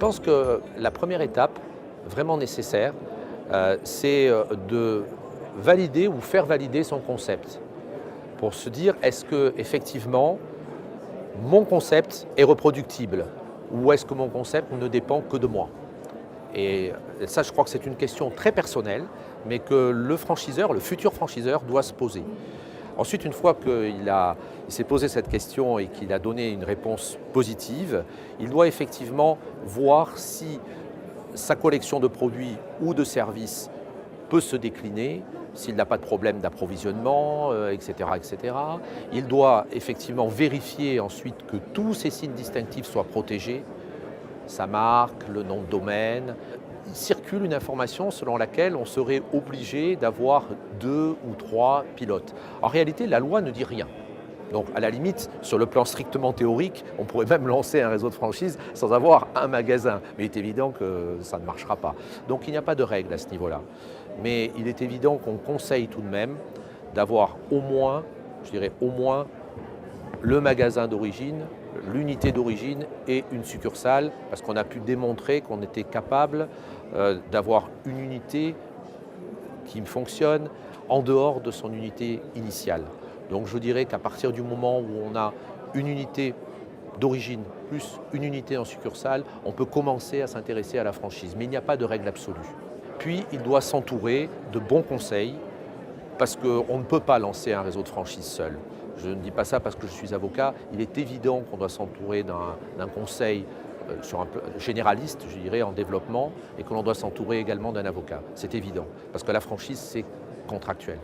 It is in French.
pense que la première étape, vraiment nécessaire, c'est de valider ou faire valider son concept. Pour se dire, est-ce que effectivement mon concept est reproductible ou est-ce que mon concept ne dépend que de moi? Et ça, je crois que c'est une question très personnelle, mais que le franchiseur, le futur franchiseur, doit se poser. Ensuite, une fois qu'il s'est posé cette question et qu'il a donné une réponse positive, il doit effectivement voir si sa collection de produits ou de services peut se décliner, s'il n'a pas de problème d'approvisionnement, etc., etc. Il doit effectivement vérifier ensuite que tous ces signes distinctifs soient protégés, sa marque, le nom de domaine. Il circule une information selon laquelle on serait obligé d'avoir 2 ou 3 pilotes. En réalité, la loi ne dit rien. Donc à la limite, sur le plan strictement théorique, on pourrait même lancer un réseau de franchise sans avoir un magasin. Mais il est évident que ça ne marchera pas. Donc il n'y a pas de règle à ce niveau-là. Mais il est évident qu'on conseille tout de même d'avoir au moins, je dirais au moins, le magasin d'origine, l'unité d'origine et une succursale, parce qu'on a pu démontrer qu'on était capable d'avoir une unité qui fonctionne en dehors de son unité initiale. Donc je dirais qu'à partir du moment où on a une unité d'origine plus une unité en succursale, on peut commencer à s'intéresser à la franchise. Mais il n'y a pas de règle absolue. Puis il doit s'entourer de bons conseils, parce qu'on ne peut pas lancer un réseau de franchise seul. Je ne dis pas ça parce que je suis avocat. Il est évident qu'on doit s'entourer d'un conseil sur un plan généraliste, je dirais, en développement, et que l'on doit s'entourer également d'un avocat. C'est évident, parce que la franchise, c'est contractuel.